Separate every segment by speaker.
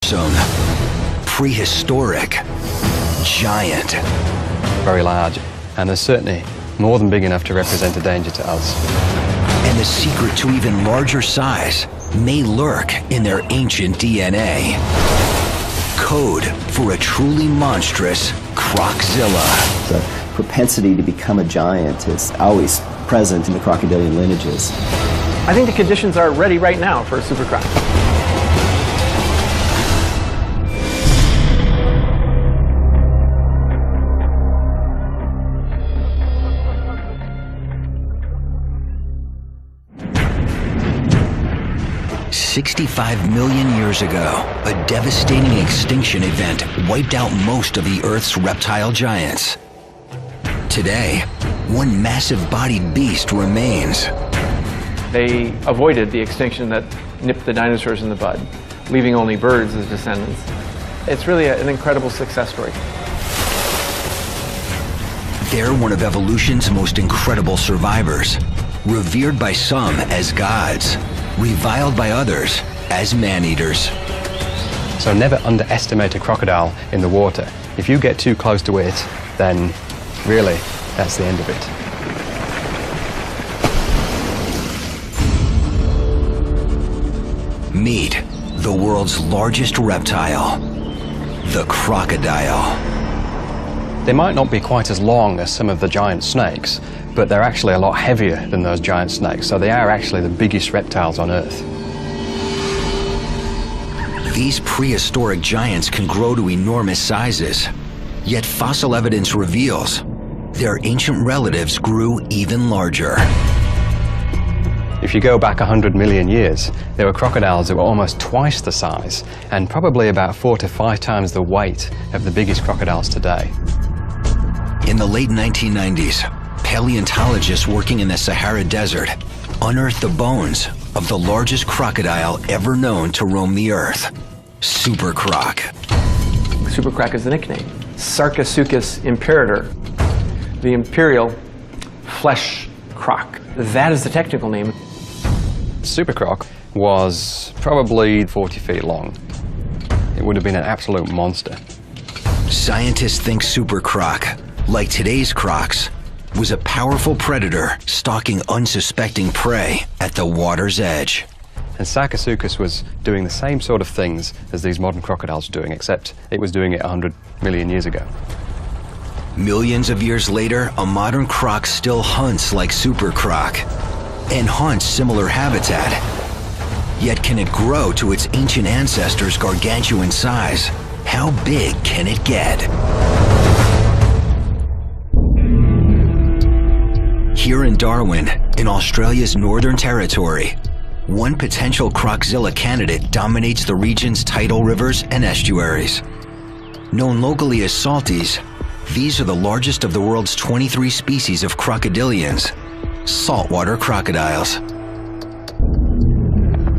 Speaker 1: fearsome, prehistoric giant.
Speaker 2: Very large, and they're certainly more than big enough to represent a danger to us.
Speaker 1: And the secret to even larger size may lurk in their ancient DNA. Code for a truly monstrous Croczilla.
Speaker 3: The propensity to become a giant is always present in the crocodilian lineages.
Speaker 4: I think the conditions are ready right now for a super croc.
Speaker 1: $65 million years ago, a devastating extinction event wiped out most of the Earth's reptile giants. Today, one massive-bodied beast remains.
Speaker 4: They avoided the extinction that nipped the dinosaurs in the bud, leaving only birds as descendants. It's really an incredible success story.
Speaker 1: They're one of evolution's most incredible survivors, revered by some as gods, reviled by others as man-eaters.
Speaker 2: So never underestimate a crocodile in the water. If you get too close to it, then really, that's the end of it.
Speaker 1: Meet the world's largest reptile, the crocodile.
Speaker 2: They might not be quite as long as some of the giant snakes, but they're actually a lot heavier than those giant snakes, so they are actually the biggest reptiles on Earth.
Speaker 1: These prehistoric giants can grow to enormous sizes, yet fossil evidence reveals their ancient relatives grew even larger.
Speaker 2: If you go back 100 million years, there were crocodiles that were almost twice the size and probably about 4 to 5 times the weight of the biggest crocodiles today.
Speaker 1: In the late 1990s, paleontologists working in the Sahara Desert unearthed the bones of the largest crocodile ever known to roam the Earth, Super Croc.
Speaker 4: Super croc is the nickname. Sarcosuchus imperator, the imperial flesh croc. That is the technical name.
Speaker 2: Super Croc was probably 40 feet long. It would have been an absolute monster.
Speaker 1: Scientists think Super Croc, like today's crocs, was a powerful predator stalking unsuspecting prey at the water's edge.
Speaker 2: And Sarcosuchus was doing the same sort of things as these modern crocodiles are doing, except it was doing it 100 million years ago.
Speaker 1: Millions of years later, a modern croc still hunts like Super Croc and haunts similar habitat. Yet can it grow to its ancient ancestors' gargantuan size? How big can it get? Here in Darwin, in Australia's Northern Territory, one potential Croczilla candidate dominates the region's tidal rivers and estuaries. Known locally as salties, these are the largest of the world's 23 species of crocodilians, saltwater crocodiles.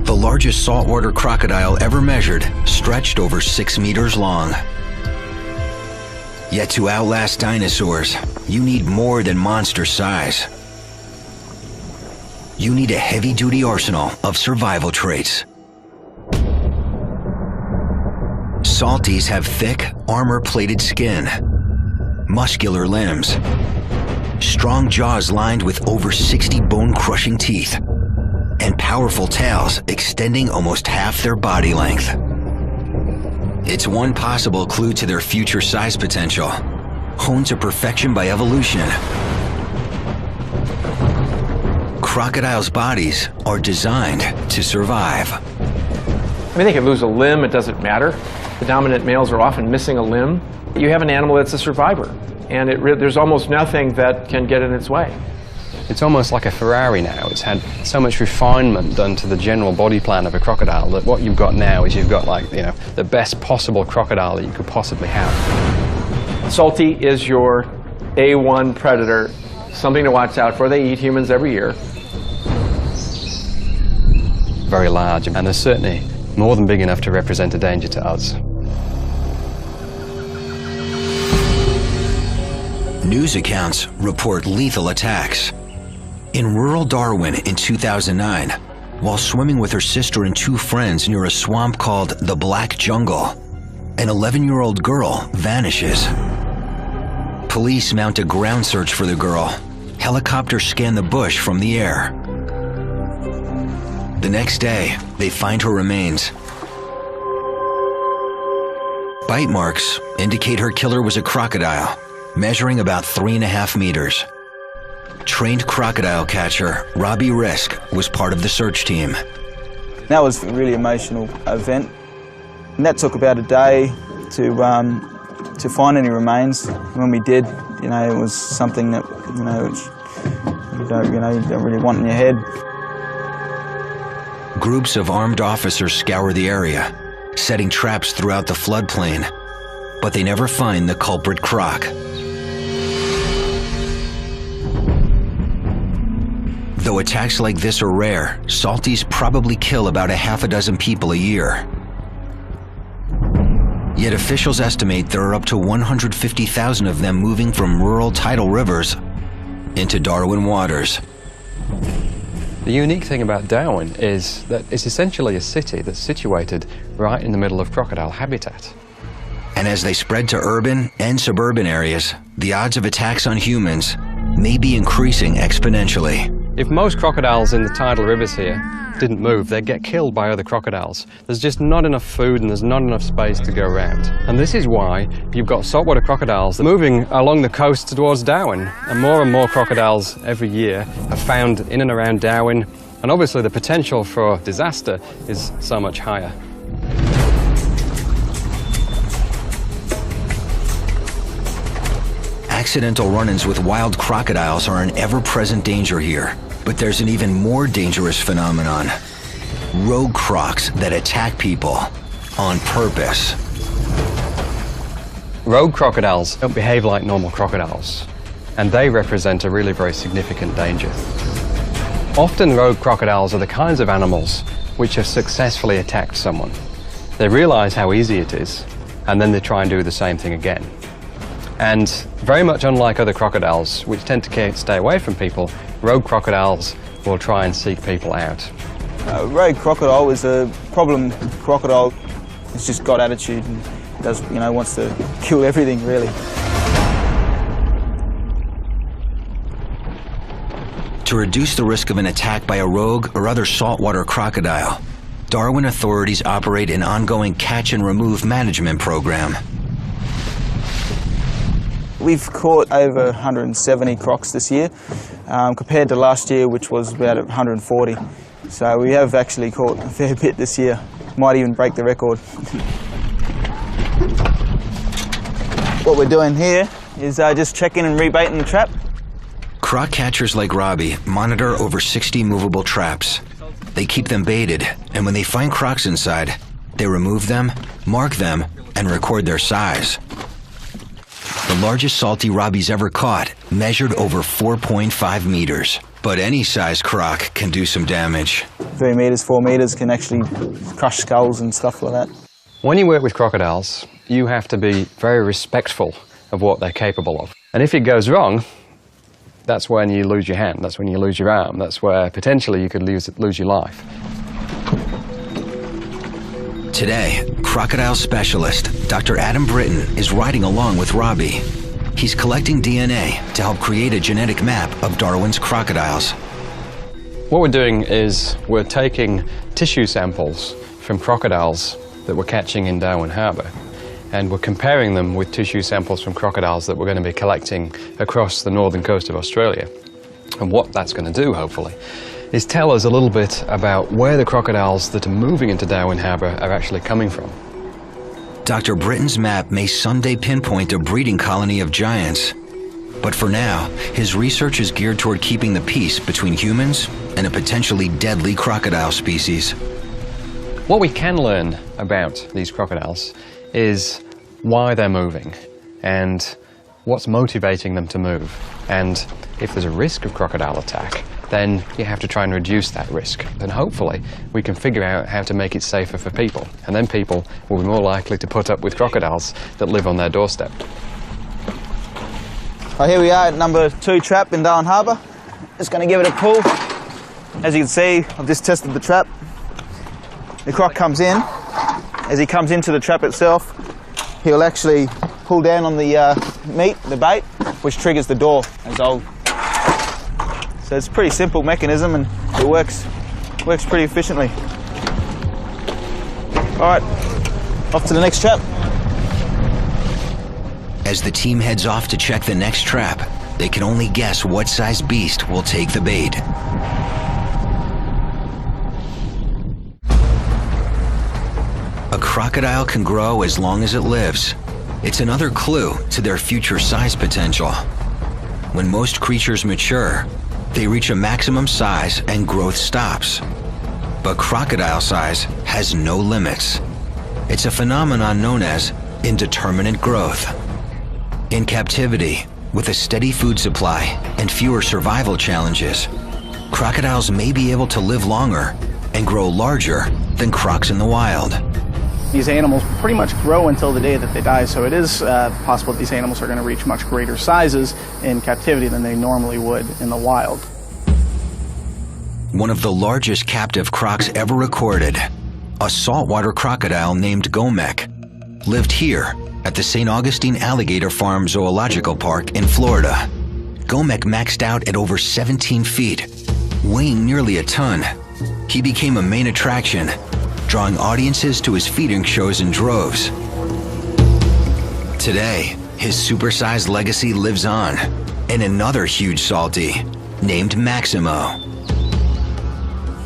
Speaker 1: The largest saltwater crocodile ever measured stretched over 6 meters long. Yet to outlast dinosaurs, you need more than monster size. You need a heavy-duty arsenal of survival traits. Salties have thick, armor-plated skin, muscular limbs, strong jaws lined with over 60 bone-crushing teeth, and powerful tails extending almost half their body length. It's one possible clue to their future size potential, honed to perfection by evolution. Crocodiles' bodies are designed to survive.
Speaker 4: I mean, they can lose a limb, it doesn't matter. The dominant males are often missing a limb. You have an animal that's a survivor, and there's almost nothing that can get in its way.
Speaker 2: It's almost like a Ferrari now. It's had so much refinement done to the general body plan of a crocodile that what you've got now is you've got, like, the best possible crocodile that you could possibly have.
Speaker 4: Salty is your A1 predator, something to watch out for. They eat humans every year.
Speaker 2: Very large, and they're certainly more than big enough to represent a danger to us.
Speaker 1: News accounts report lethal attacks. In rural Darwin in 2009, while swimming with her sister and 2 friends near a swamp called the Black Jungle. An 11-year-old girl vanishes. Police mount a ground search for the girl. Helicopters scan the bush from the air. The next day, they find her remains. Bite marks indicate her killer was a crocodile, measuring about 3.5 meters. Trained crocodile catcher Robbie Risk was part of the search team.
Speaker 5: That was a really emotional event, and that took about a day to find any remains. When we did, it was something that you don't really want in your head.
Speaker 1: Groups of armed officers scour the area, setting traps throughout the floodplain, but they never find the culprit croc. Though attacks like this are rare, salties probably kill about 6 people a year. Yet officials estimate there are up to 150,000 of them moving from rural tidal rivers into Darwin waters.
Speaker 2: The unique thing about Darwin is that it's essentially a city that's situated right in the middle of crocodile habitat.
Speaker 1: And as they spread to urban and suburban areas, the odds of attacks on humans may be increasing exponentially.
Speaker 2: If most crocodiles in the tidal rivers here didn't move, they'd get killed by other crocodiles. There's just not enough food and there's not enough space to go around. And this is why you've got saltwater crocodiles moving along the coast towards Darwin. And more crocodiles every year are found in and around Darwin. And obviously the potential for disaster is so much higher.
Speaker 1: Accidental run-ins with wild crocodiles are an ever-present danger here. But there's an even more dangerous phenomenon. Rogue crocs that attack people on purpose.
Speaker 2: Rogue crocodiles don't behave like normal crocodiles, and they represent a really very significant danger. Often rogue crocodiles are the kinds of animals which have successfully attacked someone. They realize how easy it is, and then they try and do the same thing again. And very much unlike other crocodiles, which tend to stay away from people, rogue crocodiles will try and seek people out.
Speaker 5: Rogue crocodile is a problem crocodile. It's just got attitude and does, wants to kill everything, really.
Speaker 1: To reduce the risk of an attack by a rogue or other saltwater crocodile, Darwin authorities operate an ongoing catch and remove management program.
Speaker 5: We've caught over 170 crocs this year, compared to last year, which was about 140. So we have actually caught a fair bit this year. Might even break the record. What we're doing here is just checking and rebaiting the trap.
Speaker 1: Croc catchers like Robbie monitor over 60 movable traps. They keep them baited, and when they find crocs inside, they remove them, mark them, and record their size. The largest salty Robbie's ever caught measured over 4.5 meters. But any size croc can do some damage.
Speaker 5: 3 meters, 4 meters can actually crush skulls and stuff like that.
Speaker 2: When you work with crocodiles, you have to be very respectful of what they're capable of. And if it goes wrong, that's when you lose your hand, that's when you lose your arm, that's where potentially you could lose your life.
Speaker 1: Today, crocodile specialist Dr. Adam Britton is riding along with Robbie. He's collecting DNA to help create a genetic map of Darwin's crocodiles.
Speaker 2: What we're doing is we're taking tissue samples from crocodiles that we're catching in Darwin Harbour, and we're comparing them with tissue samples from crocodiles that we're going to be collecting across the northern coast of Australia. And what that's going to do, hopefully, is tell us a little bit about where the crocodiles that are moving into Darwin Harbour are actually coming from.
Speaker 1: Dr. Britton's map may someday pinpoint a breeding colony of giants. But for now, his research is geared toward keeping the peace between humans and a potentially deadly crocodile species.
Speaker 2: What we can learn about these crocodiles is why they're moving and what's motivating them to move. And if there's a risk of crocodile attack, then you have to try and reduce that risk. And hopefully we can figure out how to make it safer for people. And then people will be more likely to put up with crocodiles that live on their doorstep.
Speaker 5: Well, here we are at number 2 trap in Darwin Harbour. Just going to give it a pull. As you can see, I've just tested the trap. The croc comes in. As he comes into the trap itself, he'll actually pull down on the meat, the bait, which triggers the door as old. So it's a pretty simple mechanism and it works pretty efficiently. All right, off to the next trap.
Speaker 1: As the team heads off to check the next trap, they can only guess what size beast will take the bait. A crocodile can grow as long as it lives. It's another clue to their future size potential. When most creatures mature, they reach a maximum size and growth stops. But crocodile size has no limits. It's a phenomenon known as indeterminate growth. In captivity, with a steady food supply and fewer survival challenges, crocodiles may be able to live longer and grow larger than crocs in the wild.
Speaker 6: These animals pretty much grow until the day that they die, so it is possible that these animals are going to reach much greater sizes in captivity than they normally would in the wild.
Speaker 1: One of the largest captive crocs ever recorded, a saltwater crocodile named Gomek, lived here at the St. Augustine Alligator Farm Zoological Park in Florida. Gomek maxed out at over 17 feet, weighing nearly a ton. He became a main attraction, drawing audiences to his feeding shows in droves. Today, his supersized legacy lives on in another huge salty named Maximo.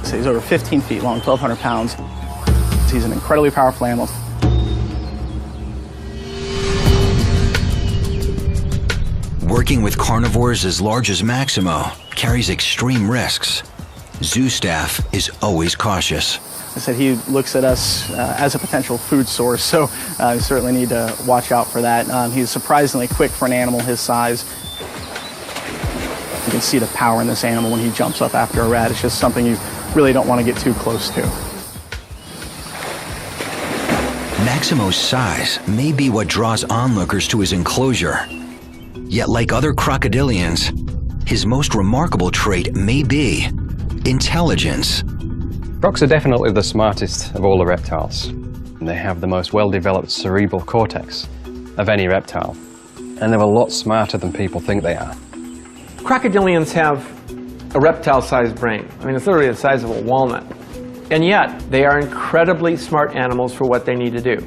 Speaker 6: So he's over 15 feet long, 1,200 pounds. He's an incredibly powerful animal.
Speaker 1: Working with carnivores as large as Maximo carries extreme risks. Zoo staff is always cautious.
Speaker 6: I said he looks at us as a potential food source, so we certainly need to watch out for that. He's surprisingly quick for an animal his size. You can see the power in this animal when he jumps up after a rat. It's just something you really don't want to get too close to.
Speaker 1: Maximo's size may be what draws onlookers to his enclosure. Yet like other crocodilians, his most remarkable trait may be intelligence.
Speaker 2: Crocs are definitely the smartest of all the reptiles. They have the most well-developed cerebral cortex of any reptile, and they're a lot smarter than people think they are.
Speaker 4: Crocodilians have a reptile-sized brain. I mean, it's literally the size of a walnut. And yet, they are incredibly smart animals for what they need to do.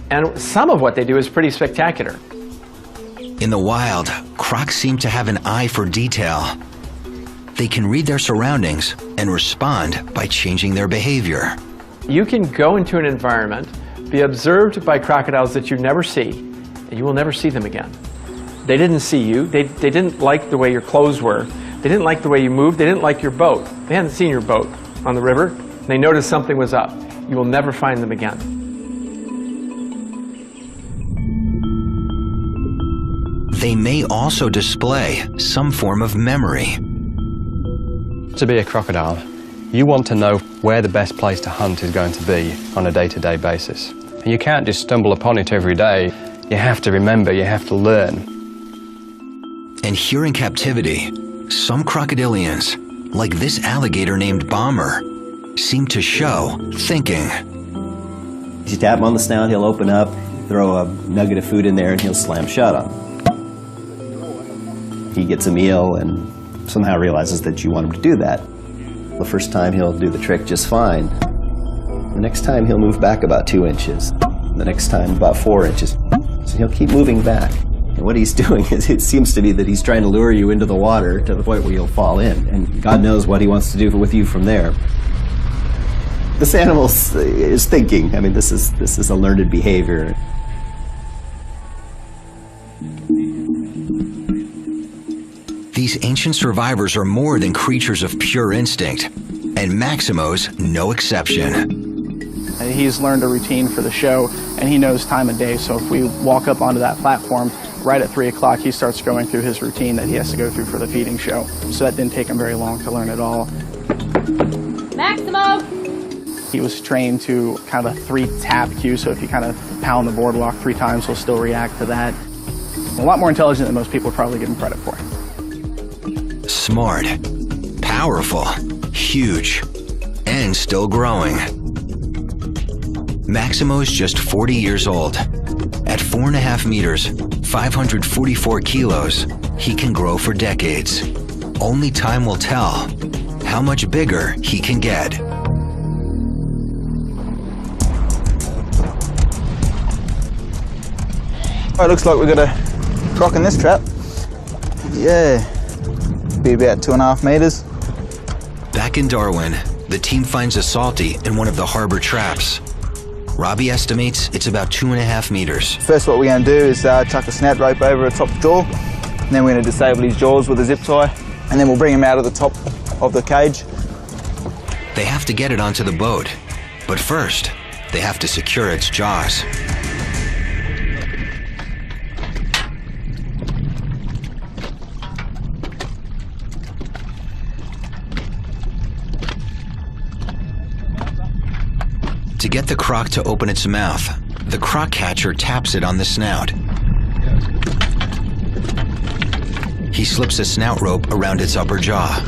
Speaker 4: And some of what they do is pretty spectacular.
Speaker 1: In the wild, crocs seem to have an eye for detail. They can read their surroundings and respond by changing their behavior.
Speaker 4: You can go into an environment, be observed by crocodiles that you never see, and you will never see them again. They didn't see you. They didn't like the way your clothes were. They didn't like the way you moved. They didn't like your boat. They hadn't seen your boat on the river. They noticed something was up. You will never find them again.
Speaker 1: They may also display some form of memory.
Speaker 2: To be a crocodile, you want to know where the best place to hunt is going to be on a day-to-day basis. And you can't just stumble upon it every day. You have to remember, you have to learn.
Speaker 1: And here in captivity, some crocodilians, like this alligator named Bomber, seem to show thinking.
Speaker 3: You tap him on the snout, he'll open up, throw a nugget of food in there, and he'll slam shut on. He gets a meal and somehow realizes that you want him to do that. The first time he'll do the trick just fine. The next time he'll move back about 2 inches. The next time about 4 inches. So he'll keep moving back. And what he's doing is, it seems to be that he's trying to lure you into the water to the point where you'll fall in. And God knows what he wants to do with you from there. This animal is thinking. I mean, this is a learned behavior.
Speaker 1: These ancient survivors are more than creatures of pure instinct, and Maximo's no exception.
Speaker 6: He's learned a routine for the show, and he knows time of day, so if we walk up onto that platform right at 3 o'clock, he starts going through his routine that he has to go through for the feeding show. So that didn't take him very long to learn it all.
Speaker 7: Maximo!
Speaker 6: He was trained to kind of a 3-tap cue, so if you kind of pound the boardwalk 3 times, he'll still react to that. A lot more intelligent than most people would probably give him credit for.
Speaker 1: Smart, powerful, huge, and still growing. Maximo's just 40 years old. At 4.5 meters, 544 kilos, he can grow for decades. Only time will tell how much bigger he can get.
Speaker 5: It looks like we've got a croc in this trap. Yeah, be about 2.5 meters.
Speaker 1: Back in Darwin, the team finds a salty in one of the harbor traps. Robbie estimates it's about 2.5 meters.
Speaker 5: First what we're going to do is chuck a snout rope over the top jaw, and then we're going to disable his jaws with a zip tie, and then we'll bring him out of the top of the cage.
Speaker 1: They have to get it onto the boat, but first, they have to secure its jaws. To get the croc to open its mouth, the croc catcher taps it on the snout. He slips a snout rope around its upper jaw.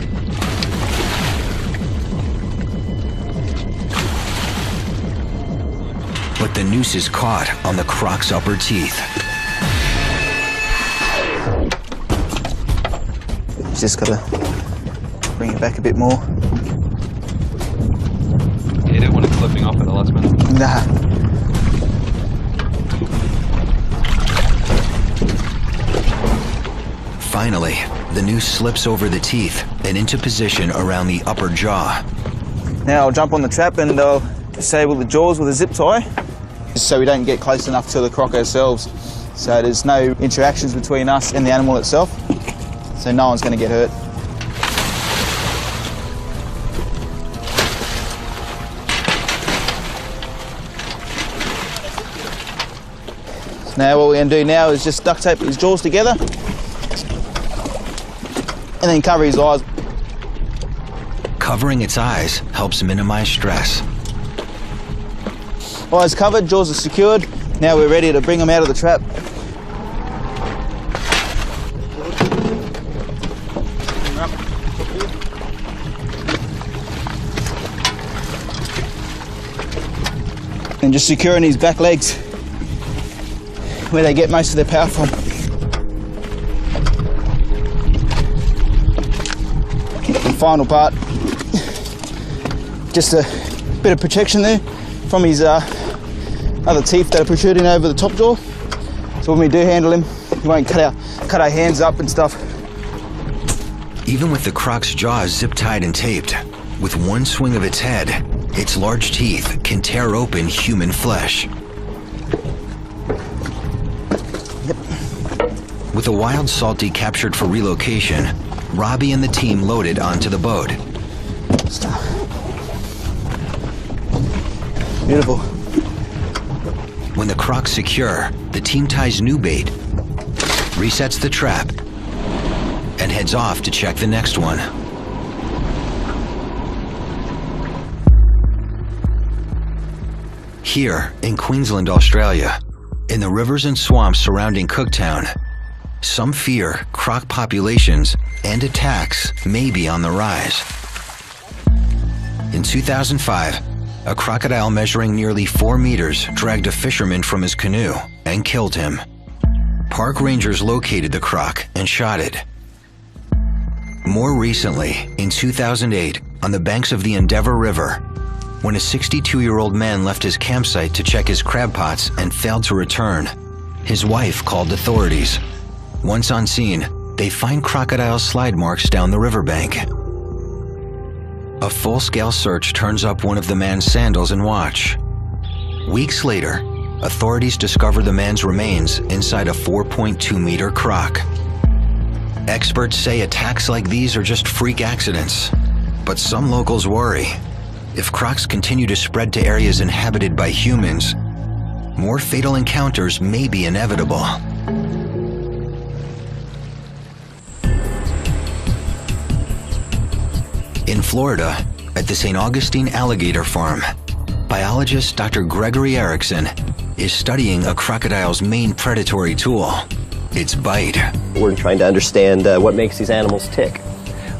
Speaker 1: But the noose is caught on the croc's upper teeth.
Speaker 5: Just got to bring it back a bit more.
Speaker 2: You don't want it flipping off at the last minute.
Speaker 5: Nah.
Speaker 1: Finally, the noose slips over the teeth and into position around the upper jaw.
Speaker 5: Now I'll jump on the trap and I'll disable the jaws with a zip tie, so we don't get close enough to the croc ourselves. So there's no interactions between us and the animal itself, so no one's going to get hurt. Now what we're going to do now is just duct tape his jaws together and then cover his eyes.
Speaker 1: Covering its eyes helps minimize stress.
Speaker 5: Eyes covered, jaws are secured. Now we're ready to bring him out of the trap. And just securing his back legs, where they get most of their power from. The final part, just a bit of protection there from his other teeth that are protruding over the top jaw. So when we do handle him, we won't cut our hands up and stuff.
Speaker 1: Even with the croc's jaws zip-tied and taped, with one swing of its head, its large teeth can tear open human flesh. With a wild salty captured for relocation, Robbie and the team loaded onto the boat.
Speaker 5: Stop. Beautiful.
Speaker 1: When the croc's secure, the team ties new bait, resets the trap, and heads off to check the next one. Here in Queensland, Australia, in the rivers and swamps surrounding Cooktown, some fear croc populations and attacks may be on the rise. In 2005, a crocodile measuring nearly 4 meters dragged a fisherman from his canoe and killed him. Park rangers located the croc and shot it. More recently, in 2008, on the banks of the Endeavour River, when a 62-year-old man left his campsite to check his crab pots and failed to return, his wife called authorities. Once on scene, they find crocodile slide marks down the riverbank. A full-scale search turns up one of the man's sandals and watch. Weeks later, authorities discover the man's remains inside a 4.2-meter croc. Experts say attacks like these are just freak accidents, but some locals worry. If crocs continue to spread to areas inhabited by humans, more fatal encounters may be inevitable. In Florida, at the St. Augustine Alligator Farm, biologist Dr. Gregory Erickson is studying a crocodile's main predatory tool, its bite.
Speaker 3: We're trying to understand what makes these animals tick.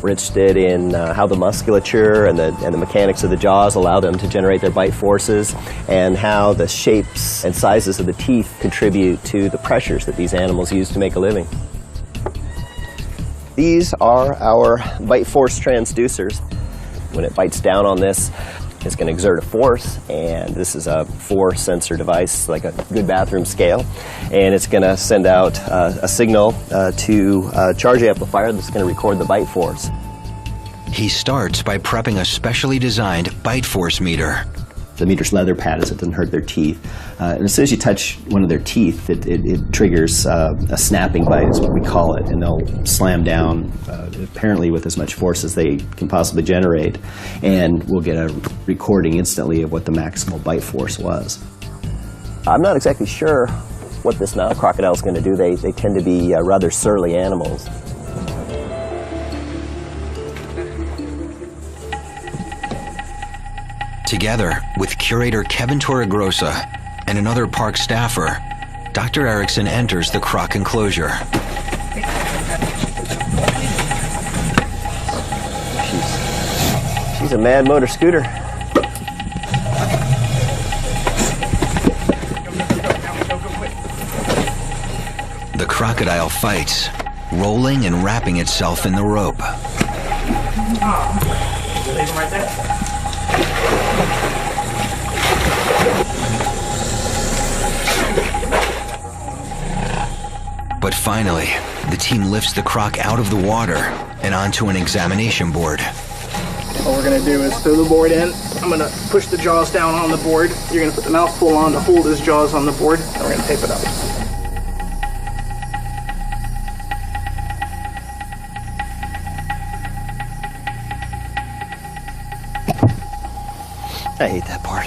Speaker 3: We're interested in how the musculature and the mechanics of the jaws allow them to generate their bite forces, and how the shapes and sizes of the teeth contribute to the pressures that these animals use to make a living. These are our bite force transducers. When it bites down on this, it's going to exert a force, and this is a 4-sensor device, like a good bathroom scale, and it's going to send out a signal to a charge amplifier that's going to record the bite force.
Speaker 1: He starts by prepping a specially designed bite force meter.
Speaker 3: The meter's leather padded so it doesn't hurt their teeth. And as soon as you touch one of their teeth, it triggers a snapping bite, is what we call it, and they'll slam down apparently with as much force as they can possibly generate, and we'll get a recording instantly of what the maximal bite force was. I'm not exactly sure what this Nile crocodile is going to do. They tend to be rather surly animals.
Speaker 1: Together with curator Kevin Torregrossa and another park staffer, Dr. Erickson enters the croc enclosure.
Speaker 3: She's a mad motor scooter.
Speaker 1: The crocodile fights, rolling and wrapping itself in the rope.
Speaker 6: Leave him right there.
Speaker 1: But finally, the team lifts the croc out of the water and onto an examination board.
Speaker 6: What we're going to do is throw the board in. I'm going to push the jaws down on the board. You're going to put the mouthful on to hold his jaws on the board, and we're going to tape it up.
Speaker 3: I hate that part.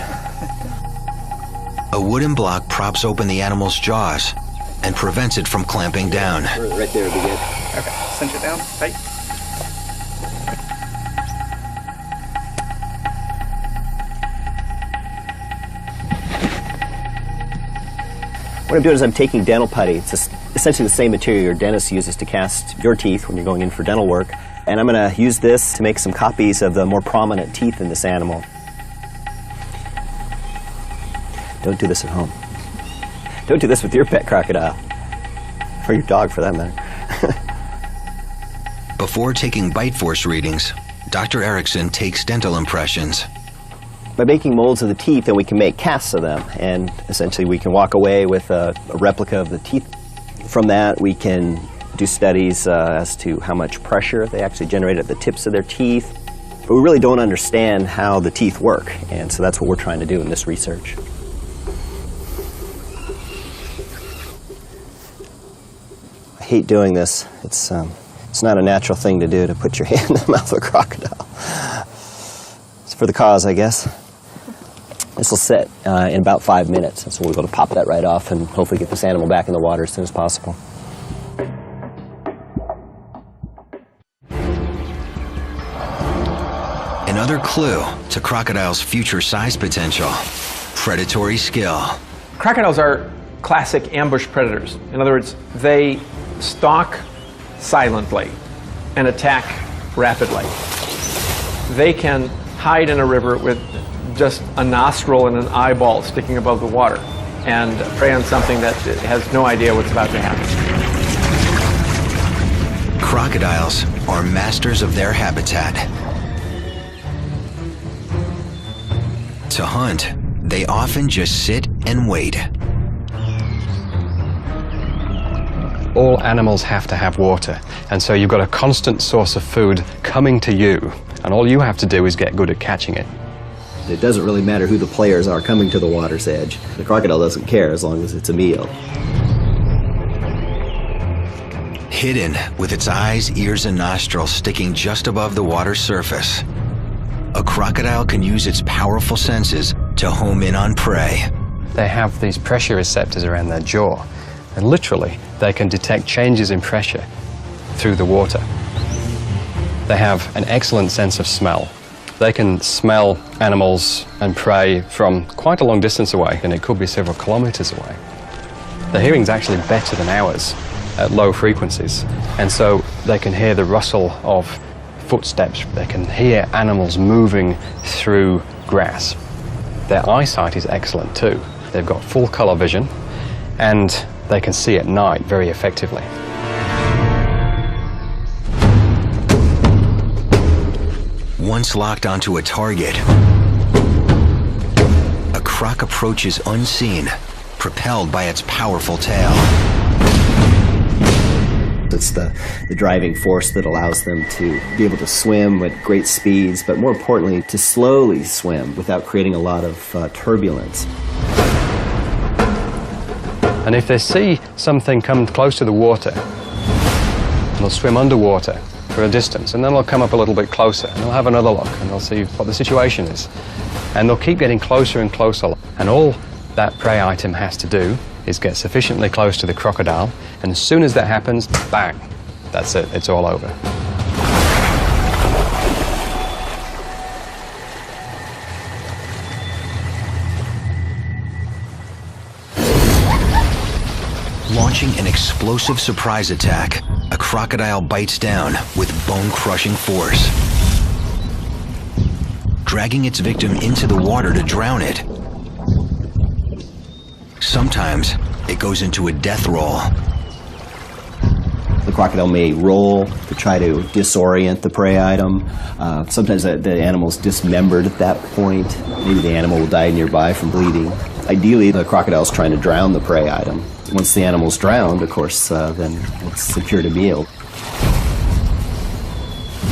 Speaker 1: A wooden block props open the animal's jaws and prevents it from clamping down.
Speaker 3: Right there would be good.
Speaker 6: Okay, cinch it down, tight.
Speaker 3: What I'm doing is I'm taking dental putty. It's essentially the same material your dentist uses to cast your teeth when you're going in for dental work. And I'm going to use this to make some copies of the more prominent teeth in this animal. Don't do this at home. Don't do this with your pet crocodile. Or your dog, for that matter.
Speaker 1: Before taking bite force readings, Dr. Erickson takes dental impressions.
Speaker 3: By making molds of the teeth, then we can make casts of them, and essentially we can walk away with a replica of the teeth. From that, we can do studies as to how much pressure they actually generate at the tips of their teeth. But we really don't understand how the teeth work, and so that's what we're trying to do in this research. I hate doing this. It's not a natural thing to do, to put your hand in the mouth of a crocodile. It's for the cause, I guess. This will sit in about 5 minutes, and so we'll be able to pop that right off and hopefully get this animal back in the water as soon as possible.
Speaker 1: Another clue to crocodile's future size potential: predatory skill.
Speaker 4: Crocodiles are classic ambush predators. In other words, they stalk silently and attack rapidly. They can hide in a river with just a nostril and an eyeball sticking above the water and prey on something that has no idea what's about to happen.
Speaker 1: Crocodiles are masters of their habitat. To hunt, they often just sit and wait.
Speaker 2: All animals have to have water, and so you've got a constant source of food coming to you, and all you have to do is get good at catching it.
Speaker 3: It doesn't really matter who the players are coming to the water's edge. The crocodile doesn't care as long as it's a meal.
Speaker 1: Hidden with its eyes, ears, and nostrils sticking just above the water's surface, a crocodile can use its powerful senses to home in on prey.
Speaker 2: They have these pressure receptors around their jaw, and literally they can detect changes in pressure through the water. They have an excellent sense of smell. They can smell animals and prey from quite a long distance away, and it could be several kilometers away. Their hearing's actually better than ours at low frequencies, and so they can hear the rustle of footsteps, they can hear animals moving through grass. Their eyesight is excellent too. They've got full color vision and they can see at night very effectively.
Speaker 1: Once locked onto a target, a croc approaches unseen, propelled by its powerful tail.
Speaker 3: It's the driving force that allows them to be able to swim at great speeds, but more importantly, to slowly swim without creating a lot of turbulence.
Speaker 2: And if they see something come close to the water, they'll swim underwater for a distance, and then they'll come up a little bit closer, and they'll have another look, and they'll see what the situation is. And they'll keep getting closer and closer. And all that prey item has to do is get sufficiently close to the crocodile, and as soon as that happens, bang, that's it, it's all over.
Speaker 1: Launching an explosive surprise attack, a crocodile bites down with bone-crushing force, dragging its victim into the water to drown it. Sometimes it goes into a death roll.
Speaker 3: The crocodile may roll to try to disorient the prey item. Sometimes the animal's dismembered at that point. Maybe the animal will die nearby from bleeding. Ideally, the crocodile's trying to drown the prey item. Once the animal's drowned, of course, then it's secure to meal.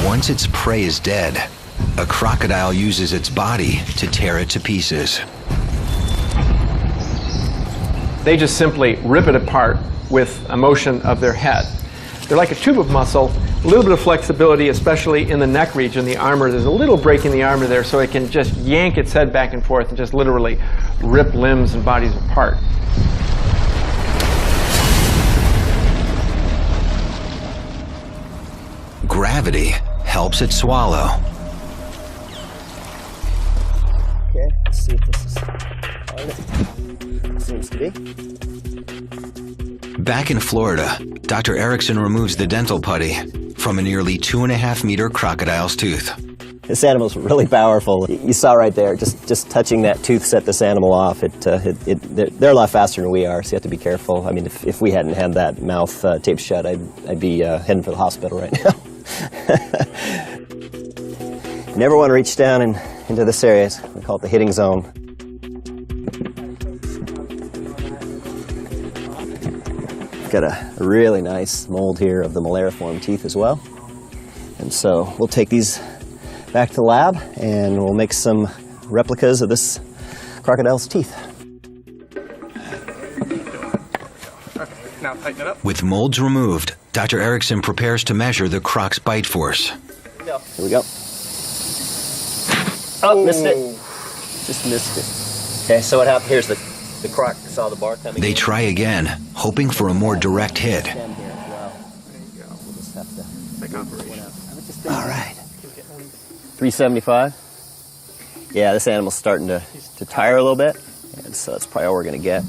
Speaker 1: Once its prey is dead, a crocodile uses its body to tear it to pieces.
Speaker 4: They just simply rip it apart with a motion of their head. They're like a tube of muscle, a little bit of flexibility, especially in the neck region, the armor. There's a little break in the armor there, so it can just yank its head back and forth and just literally rip limbs and bodies apart.
Speaker 1: Gravity helps it swallow.
Speaker 3: Okay, let's see if this is all it seems to be.
Speaker 1: Back in Florida, Dr. Erickson removes the dental putty from a nearly 2.5 meter crocodile's tooth.
Speaker 3: This animal's really powerful. You saw right there, just touching that tooth set this animal off. They're a lot faster than we are, so you have to be careful. I mean, if we hadn't had that mouth taped shut, I'd be heading for the hospital right now. You never want to reach down into this area. We call it the hitting zone. Got a really nice mold here of the malariform teeth as well. And so we'll take these back to the lab and we'll make some replicas of this crocodile's teeth.
Speaker 6: Now tighten it up.
Speaker 1: With molds removed, Dr. Erickson prepares to measure the croc's bite force.
Speaker 3: Here we go. Oh, missed it. Just missed it. Okay, so what happened? Here's the croc saw the bar coming.
Speaker 1: They try again, hoping for a more direct hit.
Speaker 3: All right. 375. Yeah, this animal's starting to tire a little bit, and so that's probably all we're going to get.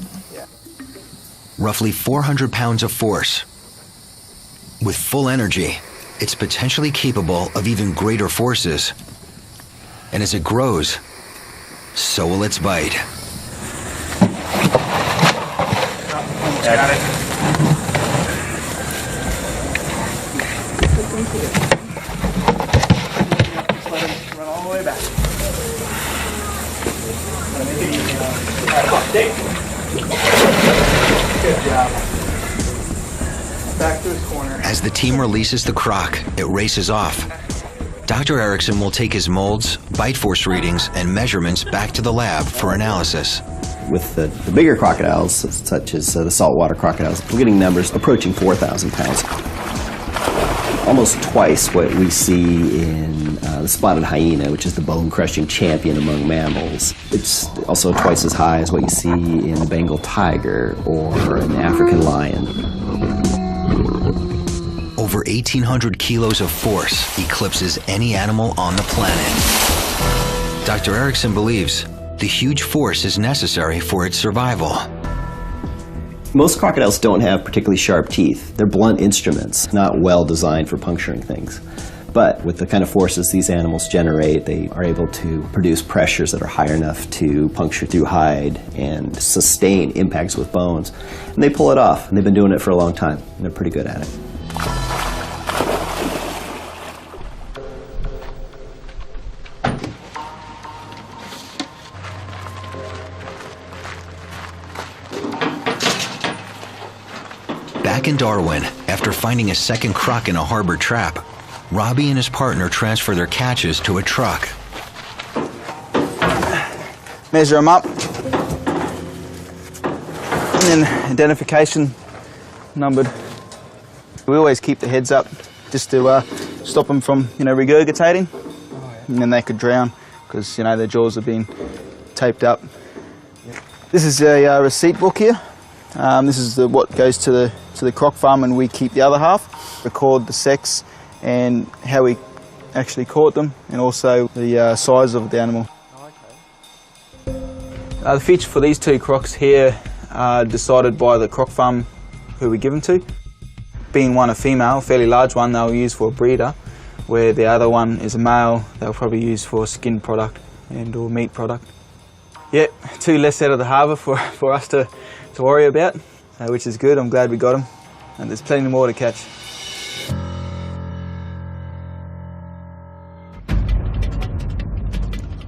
Speaker 1: Roughly 400 pounds of force. With full energy, it's potentially capable of even greater forces. And as it grows, so will its bite.
Speaker 6: Got it. Just let him run all the way back. Make it easy now. All right, come on, Dave. Good job. Back to his corner.
Speaker 1: As the team releases the croc, it races off. Dr. Erickson will take his molds, bite force readings, and measurements back to the lab for analysis.
Speaker 3: With the bigger crocodiles, such as the saltwater crocodiles, we're getting numbers approaching 4,000 pounds. Almost twice what we see in the spotted hyena, which is the bone-crushing champion among mammals. It's also twice as high as what you see in the Bengal tiger or an African lion.
Speaker 1: Over 1,800 kilos of force eclipses any animal on the planet. Dr. Erickson believes the huge force is necessary for its survival.
Speaker 3: Most crocodiles don't have particularly sharp teeth. They're blunt instruments, not well designed for puncturing things. But with the kind of forces these animals generate, they are able to produce pressures that are high enough to puncture through hide and sustain impacts with bones. And they pull it off, and they've been doing it for a long time, and they're pretty good at it.
Speaker 1: Back in Darwin, after finding a second croc in a harbor trap, Robbie and his partner transfer their catches to a truck.
Speaker 5: Measure them up. And then identification numbered. We always keep the heads up just to stop them from, regurgitating. And then they could drown because, their jaws have been taped up. This is a receipt book here. This is what goes to the croc farm, and we keep the other half. Record the sex and how we actually caught them, and also the size of the animal. The feature for these two crocs here are decided by the croc farm who we give them to. Being one a female, a fairly large one, they'll use for a breeder, where the other one is a male, they'll probably use for a skin product and or meat product. Yeah, two less out of the harbour for us to worry about, which is good. I'm glad we got them, and there's plenty more to catch.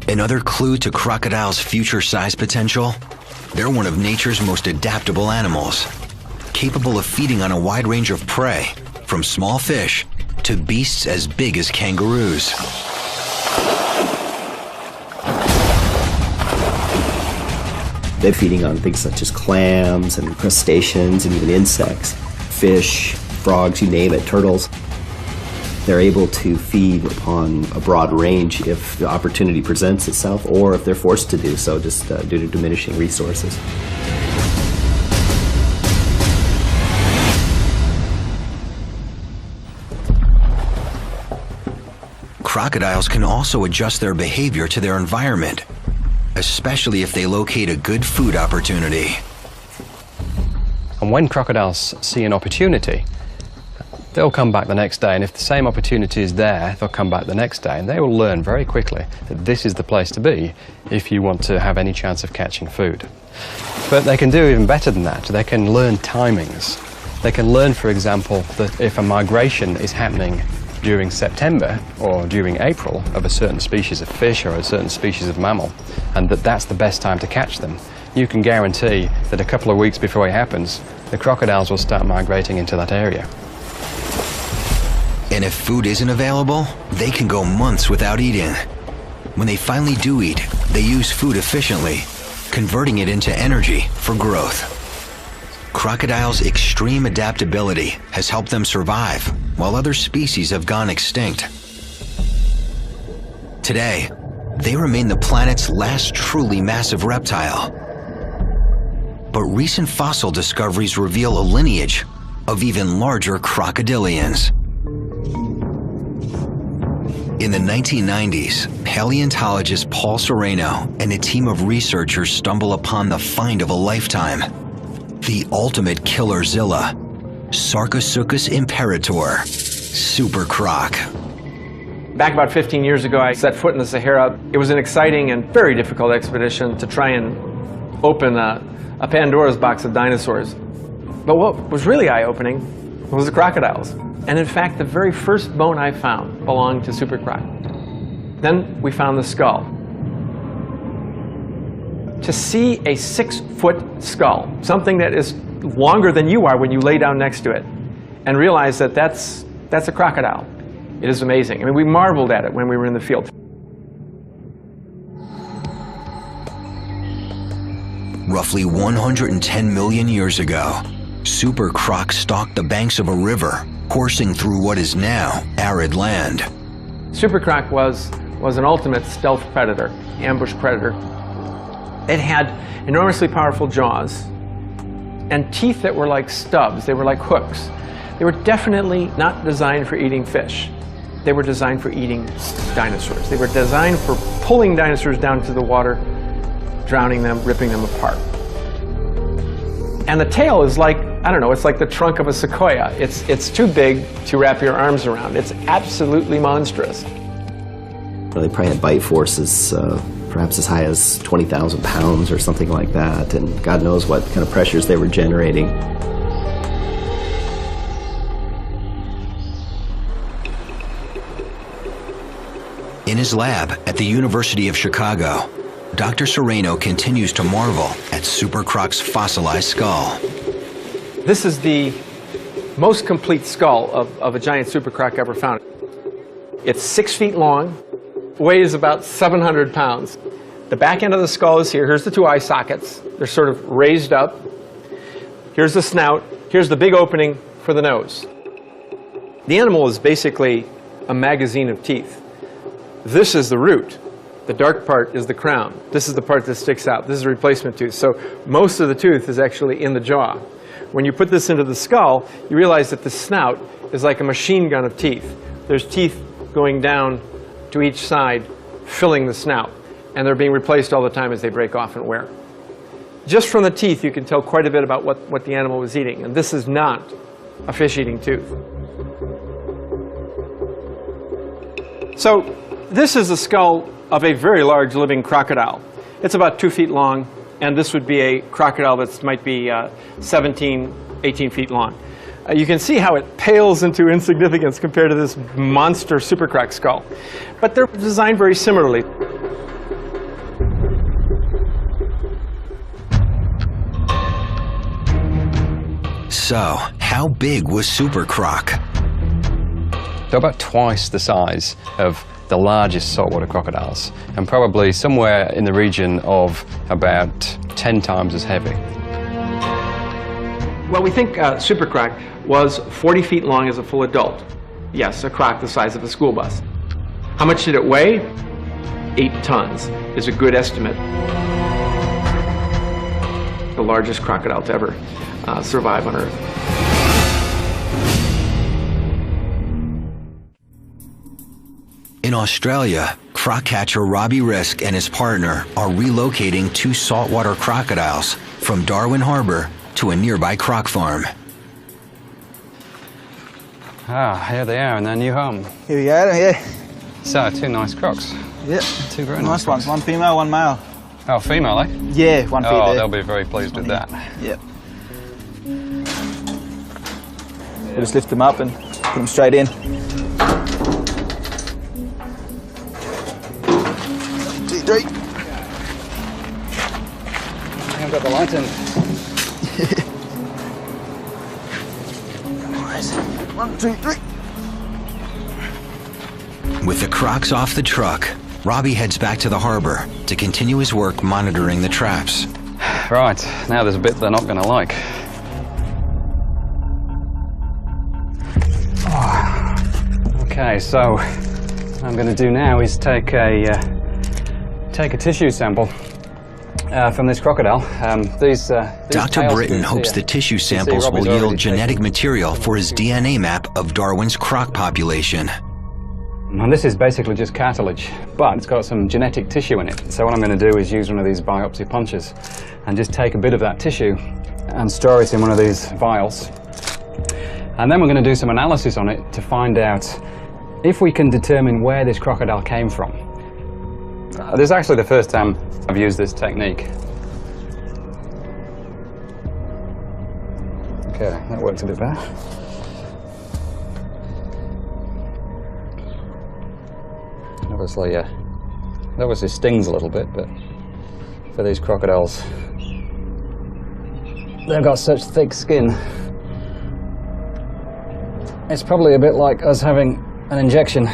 Speaker 1: Another clue to crocodiles' future size potential? They're one of nature's most adaptable animals, capable of feeding on a wide range of prey, from small fish to beasts as big as kangaroos.
Speaker 3: They're feeding on things such as clams and crustaceans and even insects, fish, frogs, you name it, turtles. They're able to feed upon a broad range if the opportunity presents itself, or if they're forced to do so just due to diminishing resources.
Speaker 1: Crocodiles can also adjust their behavior to their environment, especially if they locate a good food opportunity.
Speaker 2: And when crocodiles see an opportunity, they'll come back the next day, and if the same opportunity is there, they'll come back the next day, and they will learn very quickly that this is the place to be if you want to have any chance of catching food. But they can do even better than that. They can learn timings. They can learn, for example, that if a migration is happening during September or during April of a certain species of fish or a certain species of mammal, and that's the best time to catch them, you can guarantee that a couple of weeks before it happens, the crocodiles will start migrating into that area.
Speaker 1: And if food isn't available, they can go months without eating. When they finally do eat, they use food efficiently, converting it into energy for growth. Crocodiles' extreme adaptability has helped them survive, while other species have gone extinct. Today, they remain the planet's last truly massive reptile. But recent fossil discoveries reveal a lineage of even larger crocodilians. In the 1990s, paleontologist Paul Sereno and a team of researchers stumble upon the find of a lifetime: the ultimate killerzilla, Sarcosuchus imperator, super croc.
Speaker 4: Back about 15 years ago, I set foot in the Sahara. It was an exciting and very difficult expedition to try and open a Pandora's box of dinosaurs. But what was really eye-opening was the crocodiles. And in fact, the very first bone I found belonged to super croc. Then we found the skull. To see a 6-foot skull, something that is longer than you are when you lay down next to it, and realize that that's a crocodile, it is amazing. I mean, we marveled at it when we were in the field.
Speaker 1: Roughly 110 million years ago, super croc stalked the banks of a river, coursing through what is now arid land.
Speaker 4: Super croc was an ultimate stealth predator, ambush predator. It had enormously powerful jaws and teeth that were like stubs. They were like hooks. They were definitely not designed for eating fish. They were designed for eating dinosaurs. They were designed for pulling dinosaurs down to the water, drowning them, ripping them apart. And the tail is like I don't know, it's like the trunk of a sequoia. It's too big to wrap your arms around. It's absolutely monstrous.
Speaker 3: They probably had bite forces perhaps as high as 20,000 pounds or something like that, and God knows what kind of pressures they were generating.
Speaker 1: In his lab at the University of Chicago, Dr. Sereno continues to marvel at Super Croc's fossilized skull.
Speaker 4: This is the most complete skull of a giant Super Croc ever found. It's 6 feet long, weighs about 700 pounds. The back end of the skull is here. Here's the two eye sockets. They're sort of raised up. Here's the snout. Here's the big opening for the nose. The animal is basically a magazine of teeth. This is the root. The dark part is the crown. This is the part that sticks out. This is a replacement tooth. So most of the tooth is actually in the jaw. When you put this into the skull, you realize that the snout is like a machine gun of teeth. There's teeth going down to each side, filling the snout. And they're being replaced all the time as they break off and wear. Just from the teeth, you can tell quite a bit about what the animal was eating. And this is not a fish-eating tooth. So this is the skull of a very large living crocodile. It's about 2 feet long, and this would be a crocodile that might be 17, 18 feet long. You can see how it pales into insignificance compared to this monster Super Croc skull. But they're designed very similarly.
Speaker 1: So, how big was Super Croc?
Speaker 2: They're about twice the size of the largest saltwater crocodiles, and probably somewhere in the region of about 10 times as heavy.
Speaker 4: Well, we think Super Croc was 40 feet long as a full adult. Yes, a croc the size of a school bus. How much did it weigh? 8 tons is a good estimate. The largest crocodile to ever survive on Earth.
Speaker 1: In Australia, croc catcher Robbie Risk and his partner are relocating 2 saltwater crocodiles from Darwin Harbour to a nearby croc farm.
Speaker 2: Ah, here they are in their new home.
Speaker 5: Here we go, yeah.
Speaker 2: So, 2 nice crocs.
Speaker 5: Yep.
Speaker 2: 2 very
Speaker 5: Nice ones. One female, one male.
Speaker 2: Oh, female, eh?
Speaker 5: Yeah, one feet
Speaker 2: Oh,
Speaker 5: there.
Speaker 2: they'll be very pleased with that.
Speaker 5: Yep. We'll just lift them up and put them straight in. 1, 2, 3.
Speaker 2: I've got the light in.
Speaker 5: Nice. 1, 2, 3.
Speaker 1: With the crocs off the truck, Robbie heads back to the harbour to continue his work monitoring the traps.
Speaker 2: Right, now there's a bit they're not going to like. Okay, so what I'm going to do now is take a tissue sample from this crocodile. These
Speaker 1: Dr.
Speaker 2: tails
Speaker 1: Britton
Speaker 2: you see
Speaker 1: hopes
Speaker 2: here.
Speaker 1: the tissue
Speaker 2: You see
Speaker 1: samples will
Speaker 2: Robbie's
Speaker 1: yield
Speaker 2: already
Speaker 1: genetic
Speaker 2: taken
Speaker 1: material for his
Speaker 2: some
Speaker 1: DNA map of Darwin's croc population.
Speaker 2: And this is basically just cartilage, but it's got some genetic tissue in it. So what I'm going to do is use one of these biopsy punches and just take a bit of that tissue and store it in one of these vials. And then we're going to do some analysis on it to find out if we can determine where this crocodile came from. This is actually the first time I've used this technique. Okay, that worked a bit better. Obviously stings a little bit, but for these crocodiles, they've got such thick skin. It's probably a bit like us having an injection.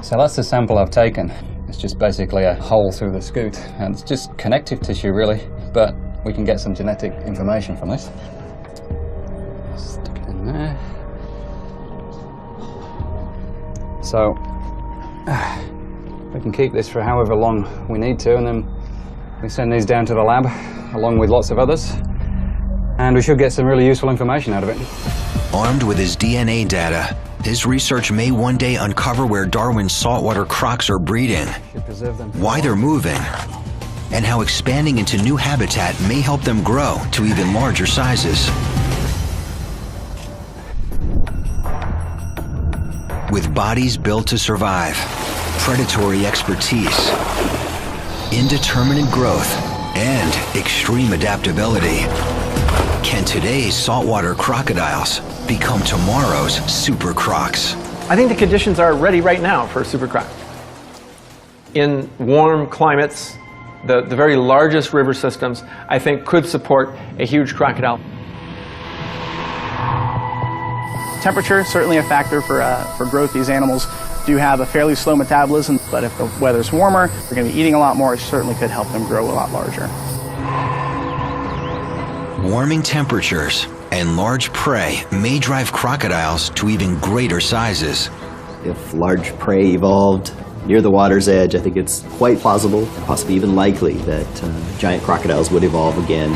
Speaker 2: So that's the sample I've taken. It's just basically a hole through the scoot, and it's just connective tissue really, but we can get some genetic information from this. Stick it in there. So we can keep this for however long we need to, and then we send these down to the lab along with lots of others, and we should get some really useful information out of it.
Speaker 1: Armed with his DNA data, his research may one day uncover where Darwin's saltwater crocs are breeding, why they're moving, and how expanding into new habitat may help them grow to even larger sizes. With bodies built to survive, predatory expertise, indeterminate growth, and extreme adaptability, can today's saltwater crocodiles become tomorrow's super crocs?
Speaker 4: I think the conditions are ready right now for a super croc. In warm climates, the very largest river systems, I think, could support a huge crocodile.
Speaker 6: Temperature is certainly a factor for growth. These animals do have a fairly slow metabolism, but if the weather's warmer, they're going to be eating a lot more. It certainly could help them grow a lot larger.
Speaker 1: Warming temperatures and large prey may drive crocodiles to even greater sizes.
Speaker 3: If large prey evolved near the water's edge, I think it's quite plausible, possibly even likely, that giant crocodiles would evolve again.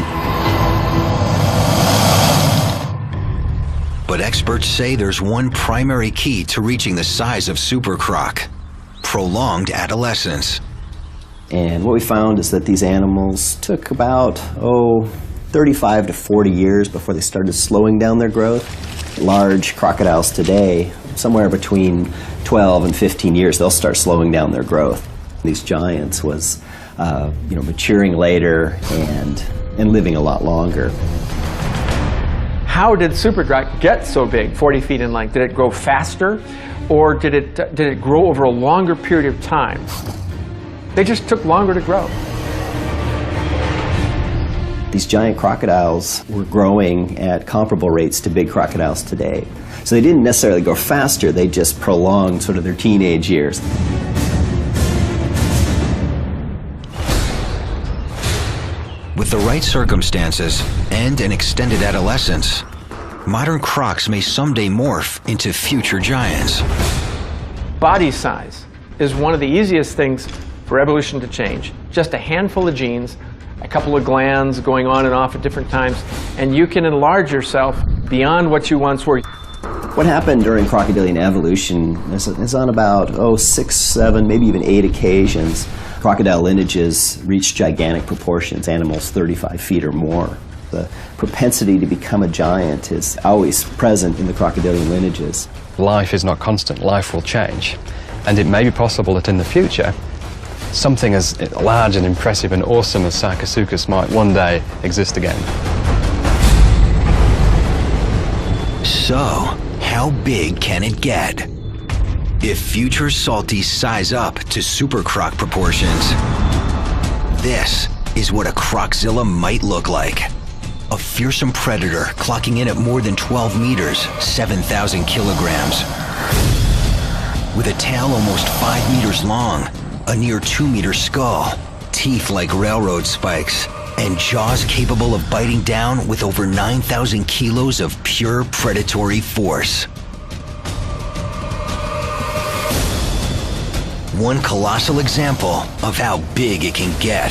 Speaker 1: But experts say there's one primary key to reaching the size of super croc: prolonged adolescence.
Speaker 3: And what we found is that these animals took about, 35 to 40 years before they started slowing down their growth. Large crocodiles today, somewhere between 12 and 15 years, they'll start slowing down their growth. These giants was, maturing later and living a lot longer.
Speaker 4: How did super croc get so big, 40 feet in length? Did it grow faster, or did it grow over a longer period of time? They just took longer to grow.
Speaker 3: These giant crocodiles were growing at comparable rates to big crocodiles today. So they didn't necessarily grow faster, they just prolonged sort of their teenage years.
Speaker 1: With the right circumstances and an extended adolescence, modern crocs may someday morph into future giants.
Speaker 4: Body size is one of the easiest things for evolution to change. Just a handful of genes, a couple of glands going on and off at different times, and you can enlarge yourself beyond what you once were.
Speaker 3: What happened during crocodilian evolution is on about 6, 7, maybe even 8 occasions. Crocodile lineages reached gigantic proportions, animals 35 feet or more. The propensity to become a giant is always present in the crocodilian lineages.
Speaker 2: Life is not constant, life will change. And it may be possible that in the future, something as large and impressive and awesome as Sarcosuchus might one day exist again.
Speaker 1: So, how big can it get? If future salties size up to super croc proportions, this is what a croczilla might look like. A fearsome predator clocking in at more than 12 meters, 7,000 kilograms. With a tail almost 5 meters long, a near 2-meter skull, teeth like railroad spikes, and jaws capable of biting down with over 9,000 kilos of pure predatory force. One colossal example of how big it can get.